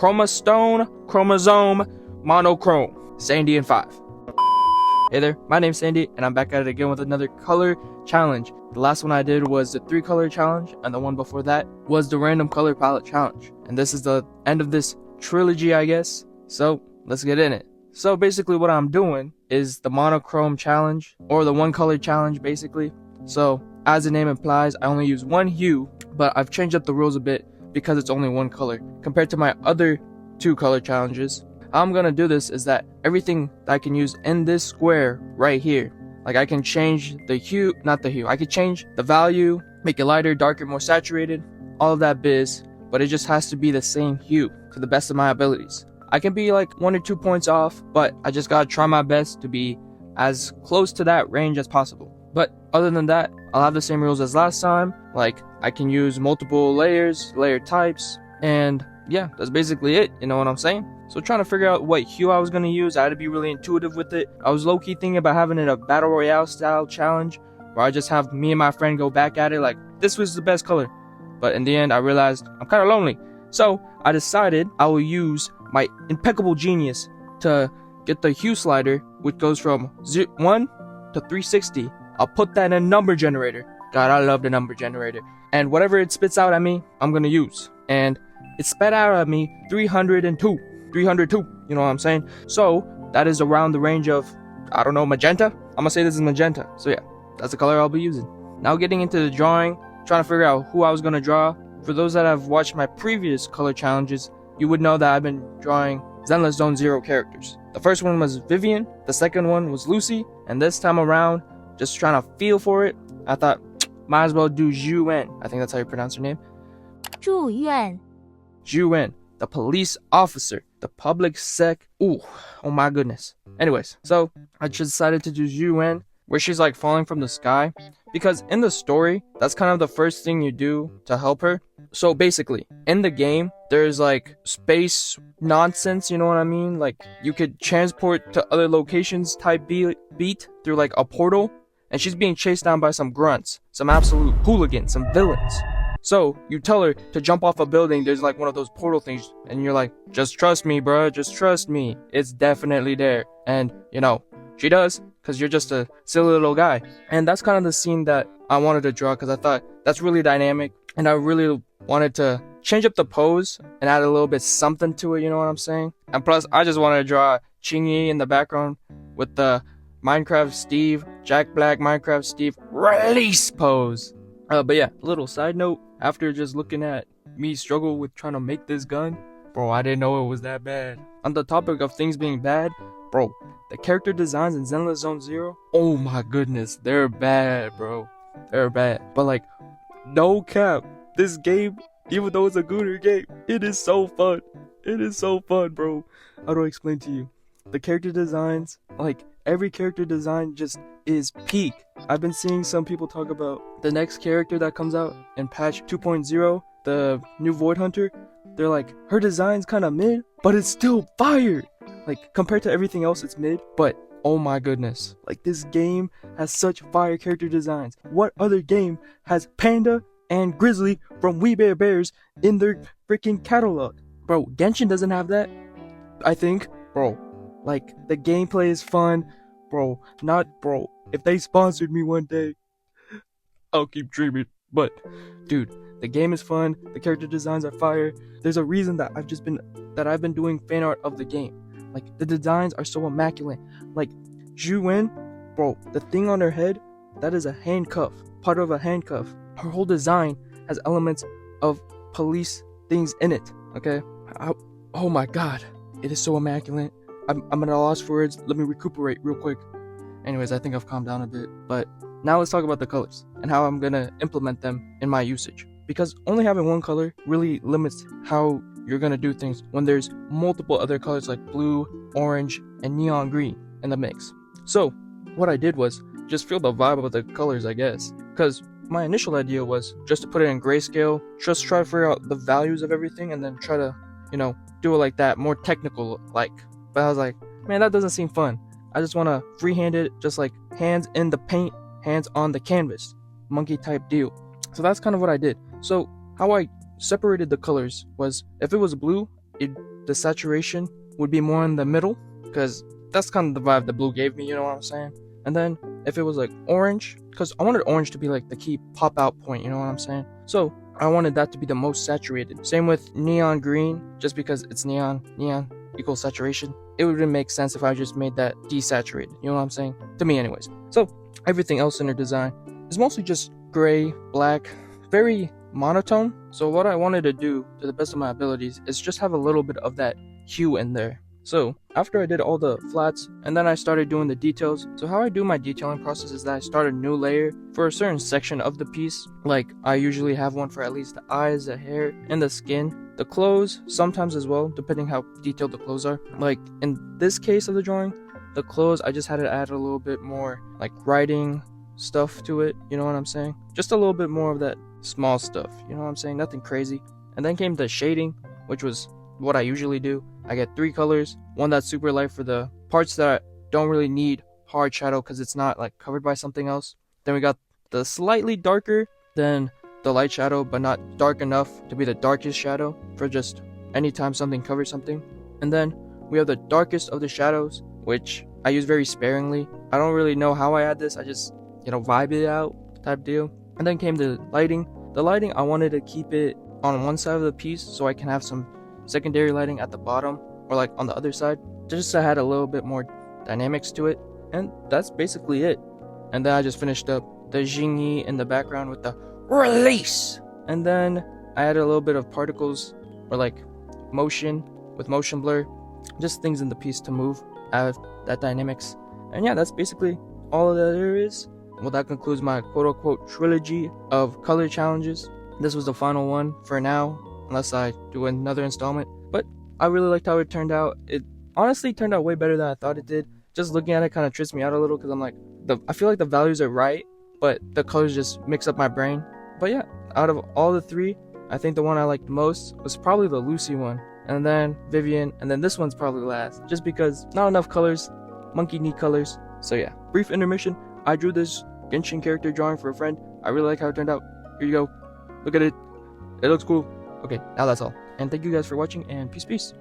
chromosome, monochrome. Sandy and 5. Hey there, my name's Sandy, and I'm back at it again with another color challenge. The last one I did was the 3-color challenge, and the one before that was the random color palette challenge. And this is the end of this trilogy, I guess. So let's get in it. So basically what I'm doing is the monochrome challenge, or the 1-color challenge basically. So as the name implies, I only use one hue, but I've changed up the rules a bit because it's only 1 color compared to my other 2-color challenges. How I'm gonna do this is that everything that I can use in this square right here, like I can change the hue, I could change the value, make it lighter, darker, more saturated, all of that biz, but it just has to be the same hue to the best of my abilities. I can be like 1 or 2 points off, but I just gotta try my best to be as close to that range as possible. But other than that, I'll have the same rules as last time, like I can use multiple layers, layer types, and yeah, that's basically it, you know what I'm saying? So trying to figure out what hue I was going to use, I had to be really intuitive with it. I was low-key thinking about having it a battle royale style challenge, where I just have me and my friend go back at it like, this was the best color. But in the end, I realized I'm kind of lonely. So I decided I will use my impeccable genius to get the hue slider, which goes from 1 to 360. I'll put that in a number generator. God, I love the number generator. And whatever it spits out at me, I'm going to use. And it spat out at me 302, you know what I'm saying? So that is around the range of, I don't know, magenta? I'm gonna say this is magenta. So yeah, that's the color I'll be using. Now getting into the drawing, trying to figure out who I was gonna draw. For those that have watched my previous color challenges, you would know that I've been drawing Zenless Zone Zero characters. The first one was Vivian, the second one was Lucy, and this time around, just trying to feel for it, I thought, might as well do Zhu Wen. I think that's how you pronounce her name. Zhu Yuan. Zhu Wen, the police officer, the public sec. Oh my goodness. Anyways, so I just decided to do Zhu Wen, where she's like falling from the sky, because in the story, that's kind of the first thing you do to help her. So basically, in the game, there's like space nonsense, you know what I mean? Like you could transport to other locations type beat through like a portal, and she's being chased down by some grunts, some absolute hooligans, some villains. So you tell her to jump off a building, there's like one of those portal things, and you're like, just trust me, bruh, just trust me, it's definitely there. And you know, she does, because you're just a silly little guy. And that's kind of the scene that I wanted to draw, because I thought that's really dynamic, and I really wanted to change up the pose and add a little bit something to it, you know what I'm saying? And plus, I just wanted to draw Chingy in the background with the Minecraft Steve, Jack Black Minecraft Steve release pose. But yeah, little side note, after just looking at me struggle with trying to make this gun, bro, I didn't know it was that bad. On the topic of things being bad, bro, the character designs in Zenless Zone Zero, oh my goodness, they're bad, bro. They're bad. But like, no cap, this game, even though it's a gooner game, it is so fun. It is so fun, bro. How do I explain to you? The character designs, like, every character design just is peak. I've been seeing some people talk about the next character that comes out in patch 2.0, the new Void Hunter. They're like, her design's kind of mid, but it's still fire. Like, compared to everything else, it's mid, but oh my goodness. Like, this game has such fire character designs. What other game has Panda and Grizzly from We Bare Bears in their freaking catalog? Bro, Genshin doesn't have that, I think. Bro, like, the gameplay is fun. Bro, if they sponsored me one day, I'll keep dreaming. But, dude, the game is fun. The character designs are fire. There's a reason that I've been doing fan art of the game. Like, the designs are so immaculate. Like, Zhu Wen, bro, the thing on her head, that is a handcuff. Part of a handcuff. Her whole design has elements of police things in it, okay? Oh my god. It is so immaculate. I'm at a loss for words. Let me recuperate real quick. Anyways, I think I've calmed down a bit. But now let's talk about the colors and how I'm gonna implement them in my usage. Because only having one color really limits how you're gonna do things when there's multiple other colors like blue, orange, and neon green in the mix. So what I did was just feel the vibe of the colors, I guess. Because my initial idea was just to put it in grayscale, just try to figure out the values of everything, and then try to, you know, do it like that, more technical like. But I was like, man, that doesn't seem fun. I just want to freehand it, just like hands in the paint, hands on the canvas, monkey type deal. So that's kind of what I did. So how I separated the colors was, if it was blue, it'd the saturation would be more in the middle, because that's kind of the vibe the blue gave me, you know what I'm saying? And then if it was like orange, because I wanted orange to be like the key pop out point, you know what I'm saying? So I wanted that to be the most saturated. Same with neon green, just because it's neon equals saturation. It wouldn't make sense if I just made that desaturated, you know what I'm saying? To me anyways. So everything else in her design is mostly just gray, black, very monotone. So what I wanted to do to the best of my abilities is just have a little bit of that hue in there. So after I did all the flats and then I started doing the details. So how I do my detailing process is that I start a new layer for a certain section of the piece. Like I usually have one for at least the eyes, the hair, and the skin. The clothes sometimes as well, depending how detailed the clothes are. Like in this case of the drawing, the clothes I just had to add a little bit more like writing stuff to it, you know what I'm saying? Just a little bit more of that small stuff, you know what I'm saying? Nothing crazy. And then came the shading, which was what I usually do. I get 3 colors, one that's super light for the parts that don't really need hard shadow because it's not like covered by something else. Then we got the slightly darker than the light shadow, but not dark enough to be the darkest shadow for just anytime something covers something. And then we have the darkest of the shadows, which I use very sparingly. I don't really know how I add this, I just, vibe it out type deal. And then came the lighting. The lighting, I wanted to keep it on one side of the piece so I can have some secondary lighting at the bottom or like on the other side, just to add a little bit more dynamics to it. And that's basically it. And then I just finished up the Jingyi in the background with the release. And then I added a little bit of particles or like motion with motion blur, just things in the piece to move, add that dynamics. And yeah, that's basically all that there is. Well, that concludes my quote-unquote trilogy of color challenges. This was the final one for now, unless I do another installment. But I really liked how it turned out. It honestly turned out way better than I thought it did. Just looking at it kind of trips me out a little because I'm like, I feel like the values are right, but the colors just mix up my brain. But yeah, out of all the 3, I think the one I liked most was probably the Lucy one, and then Vivian, and then this one's probably last, just because not enough colors. Monkey need colors. So yeah, brief intermission. I drew this Genshin character drawing for a friend. I really like how it turned out. Here you go. Look at it. It looks cool. Okay, now that's all. And thank you guys for watching, and peace.